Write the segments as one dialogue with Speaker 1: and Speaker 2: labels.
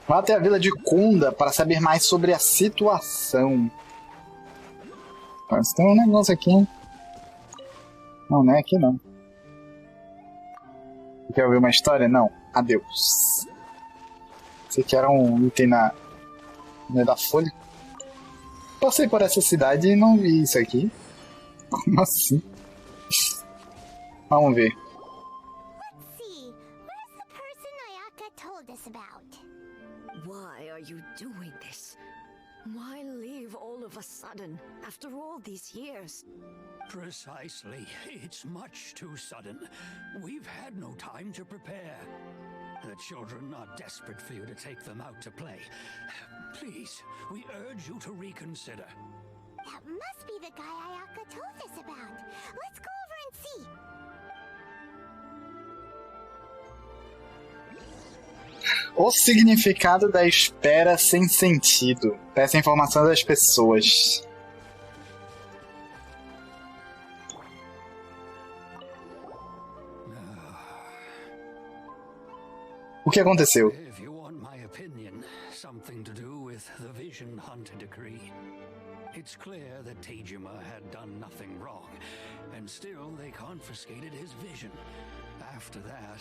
Speaker 1: Vá até a vila de Kunda para saber mais sobre a situação. Mas tem um negócio aqui, hein? Não, não é aqui não. Quer ouvir uma história? Não. Adeus. Esse aqui era um item no meio da folha. Passei por essa cidade e não vi isso aqui. Como assim? Vamos ver.
Speaker 2: Why are you doing this? Why leave all of a sudden, after all these years?
Speaker 3: Precisely. It's much too sudden. We've had no time to prepare. The children are desperate for you to take them out to play. Please, we urge you to reconsider.
Speaker 4: That must be the guy Ayaka told us about. Let's go over and see.
Speaker 1: O significado da espera sem sentido. Peça informação das pessoas. O que aconteceu?
Speaker 3: If you want my opinion, something to do with the Vision Hunt decree. It's clear that Tejima had done nothing wrong, and still they confiscated his vision. After that,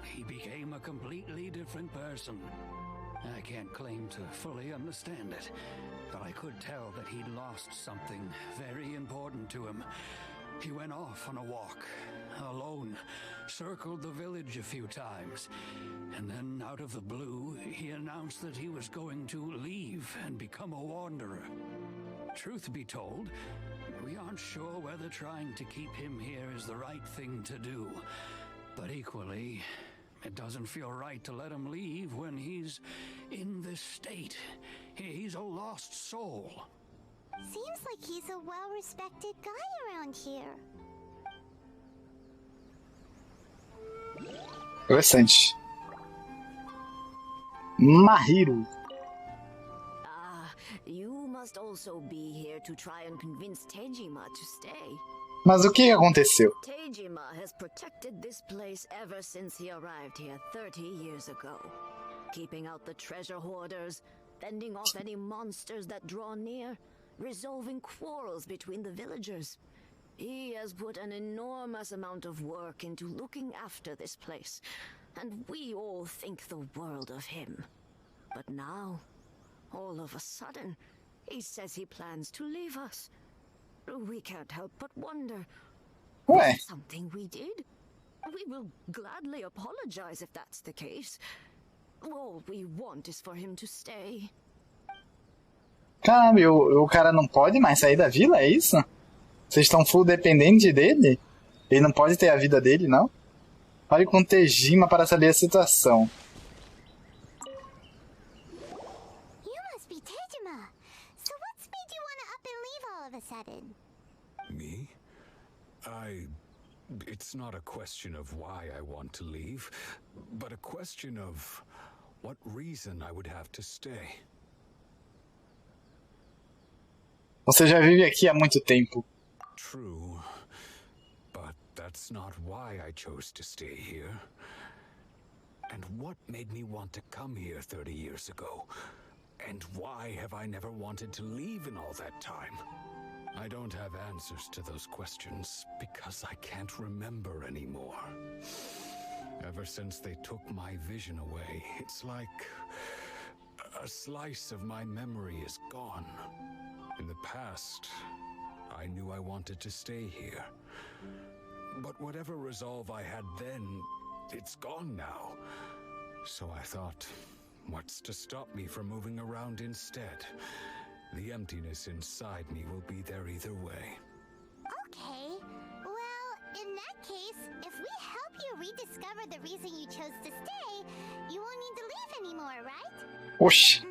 Speaker 3: he became a completely different person. I can't claim to fully understand it, but I could tell that he'd lost something very important to him. He went off on a walk, alone, circled the village a few times, and then out of the blue, he announced that he was going to leave and become a wanderer. Truth be told, we aren't sure whether trying to keep him here is the right thing to do, but equally, it doesn't feel right to let him leave when he's in this state. He's a lost soul.
Speaker 4: Seems like he's a well-respected guy around here.
Speaker 1: Interessante. Mahiro.
Speaker 2: You must also be here to try and convince Tejima to stay.
Speaker 1: Mas o que aconteceu?
Speaker 2: Tejima has protected this place ever since he arrived here 30 years ago. Keeping out the treasure hoarders, fending off any monsters that draw near, resolving quarrels between the villagers. He has put an enormous amount of work into looking after this place, and we all think the world of him. But now, all of a sudden, he says he plans to leave us. We can't help but wonder.
Speaker 1: Ué.
Speaker 2: Something we did? We will gladly apologize if that's the case. All we want is for him to stay.
Speaker 1: Caramba, o cara não pode mais sair da vila, é isso? Vocês estão full dependente dele? Ele não pode ter a vida dele, não? Fale com Tejima para saber a situação.
Speaker 4: You must be Tejima. So what's made you want to up and leave all of a sudden?
Speaker 5: Me? It's not a question of why I want to leave, but a question of what reason I would have to stay.
Speaker 1: Você já vive aqui há muito tempo.
Speaker 5: True, but that's not why I chose to stay here. And what made me want to come here 30 years ago? And why have I never wanted to leave in all that time? I don't have answers to those questions because I can't remember anymore. Ever since they took my vision away, it's like a slice of my memory is gone. In the past, I knew I wanted to stay here. But whatever resolve I had then, it's gone now. So I thought, what's to stop me from moving around instead? The emptiness inside me will be there either way.
Speaker 4: Okay. Well, in that case, if we help you rediscover the reason you chose to stay, you won't need to leave anymore, right?
Speaker 1: Oxi.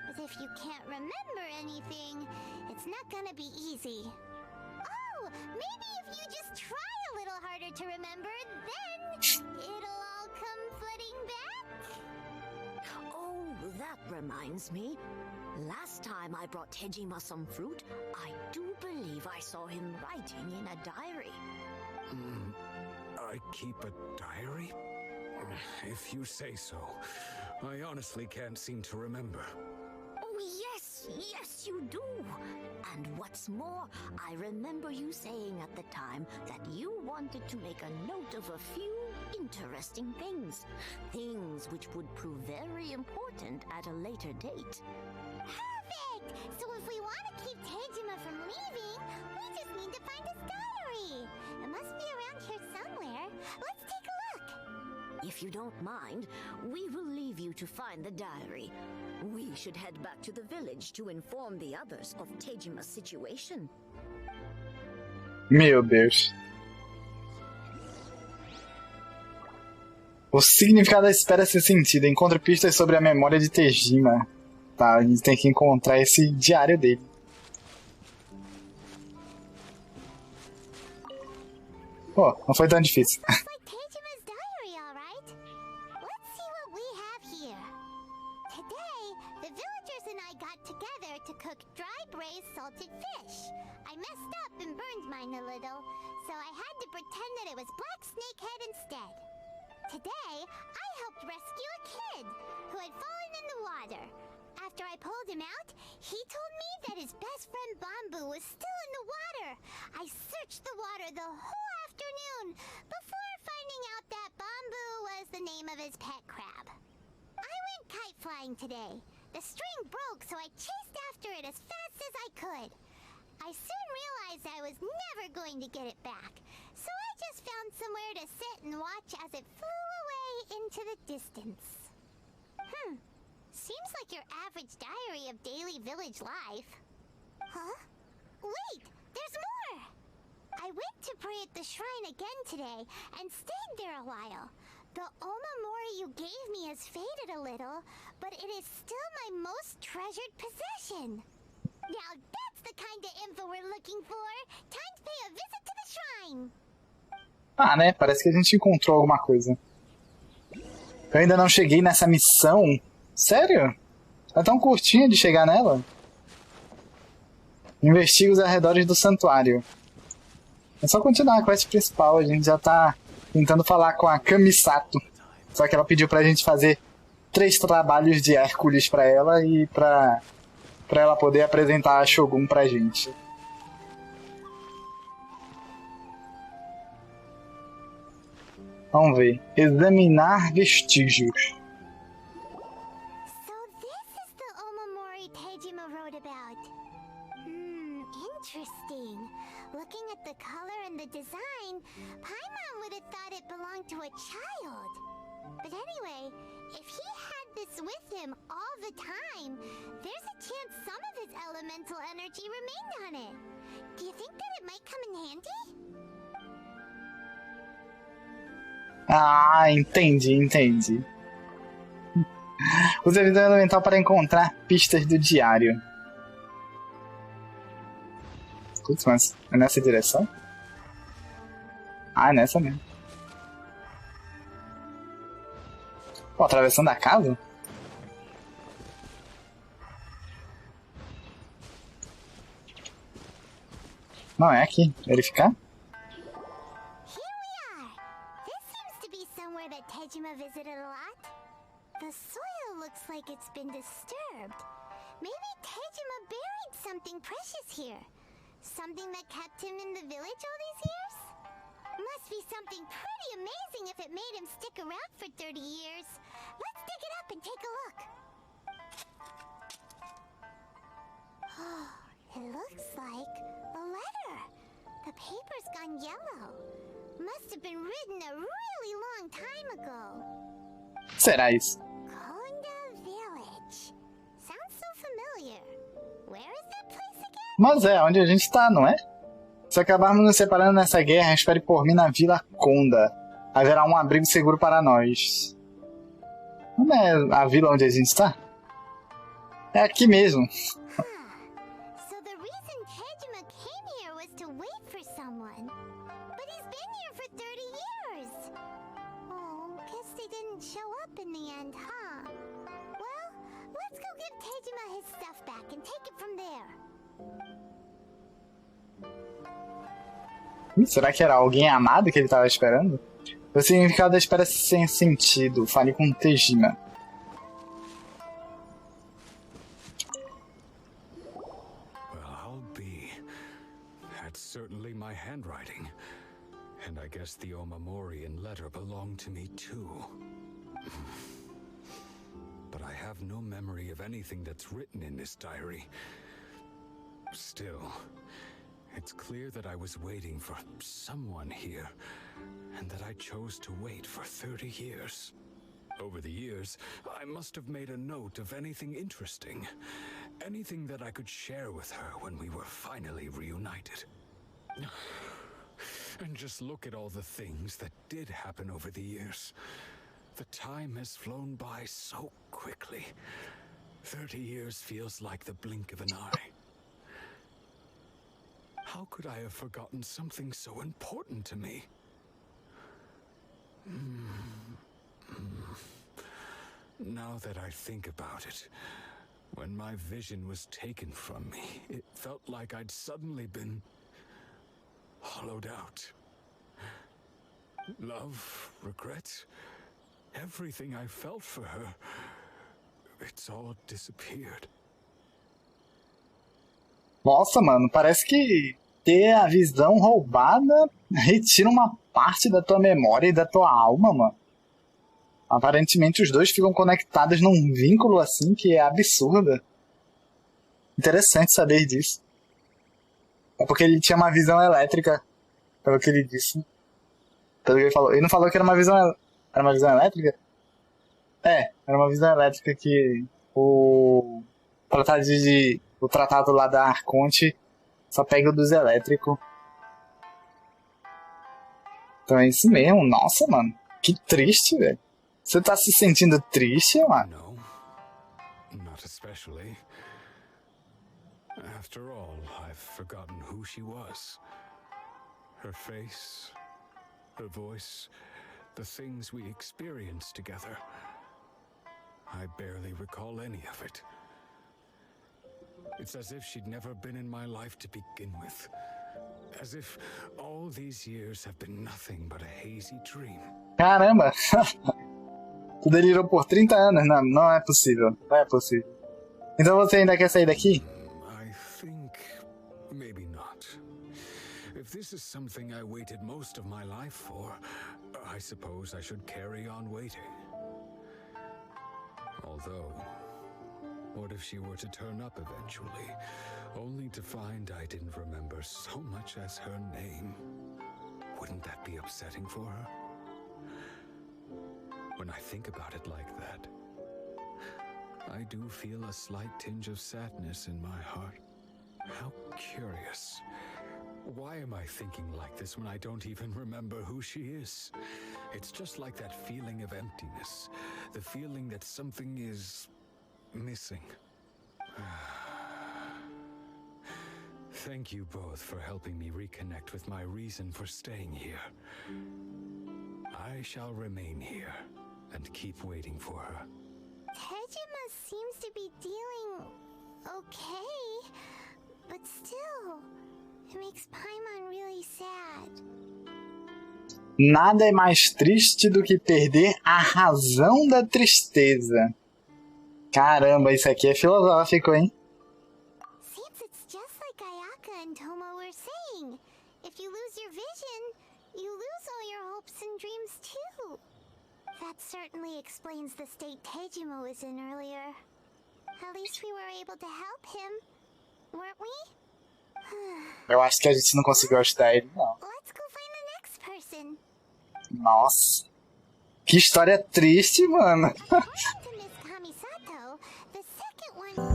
Speaker 4: But if you can't remember anything, it's not gonna be easy. Oh, maybe if you just try a little harder to remember, then it'll all come flooding back.
Speaker 2: Oh, that reminds me. Last time I brought Tejima some fruit, I do believe I saw him writing in a diary.
Speaker 5: I keep a diary? If you say so. I honestly can't seem to remember.
Speaker 2: Oh, yes, you do. And what's more, I remember you saying at the time that you wanted to make a note of a few interesting things. Things which would prove very important at a later date.
Speaker 4: Perfect! So if we want to keep Tejima from leaving, we just need to find his diary. It must be around here somewhere. Let's take a look.
Speaker 2: If you don't mind, we will leave you to find the diary. We should head back to the village to inform the others of Tejima's situation.
Speaker 1: Meu Deus. O significado da espera ser sentido. Encontre pistas sobre a memória de Tejima. Tá, a gente tem que encontrar esse diário dele. Pô, não foi tão difícil.
Speaker 4: Today, I helped rescue a kid who had fallen in the water. After I pulled him out, he told me that his best friend Bamboo was still in the water. I searched the water the whole afternoon before finding out that Bamboo was the name of his pet crab. I went kite flying today. The string broke, so I chased after it as fast as I could. I soon realized I was never going to get it back, so I just found somewhere to sit and watch as it flew away into the distance. Seems like your average diary of daily village life. Huh? Wait, there's more! I went to pray at the shrine again today and stayed there a while. The omamori you gave me has faded a little, but it is still my most treasured possession. Now that's the kind of info we're looking for. Time to pay a visit to the shrine.
Speaker 1: Ah, né? Parece que a gente encontrou alguma coisa. Eu ainda não cheguei nessa missão. Sério? É tão curtinho de chegar nela? Investiga os arredores do santuário. É só continuar a quest principal. A gente já tá tentando falar com a Kamisato. Só que ela pediu pra gente fazer 3 trabalhos de Hércules pra ela e pra ela poder apresentar a Shogun pra gente. Vamos ver. Examinar vestígios.
Speaker 4: So this is the omamori Tejima wrote about. Interesting. Looking at the color and the design, Paimon would have thought it belonged to a child. But anyway, if he had this with him all the time, there's a chance some of his elemental energy remained on it. Do you think that it might come in handy?
Speaker 1: Ah, entendi. Use a visão elemental para encontrar pistas do diário. Putz, mas é nessa direção? Ah, é nessa mesmo. Pô, atravessando a casa? Não, é aqui. Verificar?
Speaker 4: Tejima visited a lot. The soil looks like it's been disturbed. Maybe Tejima buried something precious here. Something that kept him in the village all these years? Must be something pretty amazing if it made him stick around for 30 years. Let's dig it up and take a look. It looks like a letter. The paper's gone yellow. Must have been written a really long time ago.
Speaker 1: Será isso?
Speaker 4: Konda Village. Sounds so familiar. Where is that place again?
Speaker 1: Mas é, onde a gente tá, não é? Se acabarmos nos separando nessa guerra, espere por mim na Vila Konda. Haverá um abrigo seguro para nós. Não é a vila onde a gente está? É aqui mesmo.
Speaker 4: So the reason Tejima came here was to wait for someone. But he's been here for 30 years. Oh, guess they didn't show up in the end, huh? Well, let's go give Tejima his stuff back and take it from there.
Speaker 1: Será que era alguém amado que ele estava esperando? O significado da espera sem sentido. Fale com Tejima.
Speaker 5: certainly my handwriting. And I guess the Omamorian letter belonged to me too. But I have no memory of anything that's written in this diary. Still, it's clear that I was waiting for someone here, and that I chose to wait for 30 years. Over the years, I must have made a note of anything interesting, anything that I could share with her when we were finally reunited. And just look at all the things that did happen over the years. The time has flown by so quickly. 30 years feels like the blink of an eye. How could I have forgotten something so important to me? Now that I think about it, when my vision was taken from me, it felt like I'd suddenly been hollowed out. Love, regret, everything I felt for her, it's all disappeared.
Speaker 1: Nossa, mano, parece que ter a visão roubada retira uma parte da tua memória e da tua alma, mano. Aparentemente os dois ficam conectados num vínculo assim que é absurdo. Interessante saber disso. É porque ele tinha uma visão elétrica, pelo que ele disse. Pelo que ele falou. Ele não falou que era uma visão elétrica? É, era uma visão elétrica que o tratado lá da Arconte só pega o dos elétricos. Então é isso mesmo. Nossa, mano. Que triste, velho. Você tá se sentindo triste, mano?
Speaker 5: No, not especially. After all, I've forgotten who she was. Her face, her voice, the things we experienced together. I barely recall any of it. It's as if she'd never been in my life to begin with. As if all these years have been nothing but a hazy dream.
Speaker 1: Caramba! Tu delirou por 30 anos? Não, não é possível. Não é possível. Então você ainda quer sair daqui?
Speaker 5: I think maybe not. If this is something I waited most of my life for, I suppose I should carry on waiting. Although, what if she were to turn up eventually, only to find I didn't remember so much as her name? Wouldn't that be upsetting for her? When I think about it like that, I do feel a slight tinge of sadness in my heart. How curious. Why am I thinking like this when I don't even remember who she is? It's just like that feeling of emptiness, the feeling that something is missing. Thank you both for helping me reconnect with my reason for staying here. I shall remain here and keep waiting for her.
Speaker 4: Tejima seems to be dealing okay, but still, it makes Paimon really sad.
Speaker 1: Nada é mais triste do que perder a razão da tristeza. Caramba, isso aqui é filosófico, hein?
Speaker 4: Seems it's just like Ayaka and Tomo were saying. If you lose your vision, you lose all your hopes and dreams too. That certainly explains the state Tejima was in earlier. At least we were able to help him, weren't we?
Speaker 1: Eu acho que a gente não conseguiu ajudar ele, não.
Speaker 4: Let's go find the next person.
Speaker 1: Nossa. Que história triste, mano.
Speaker 4: To Miss Kamisato, the second one.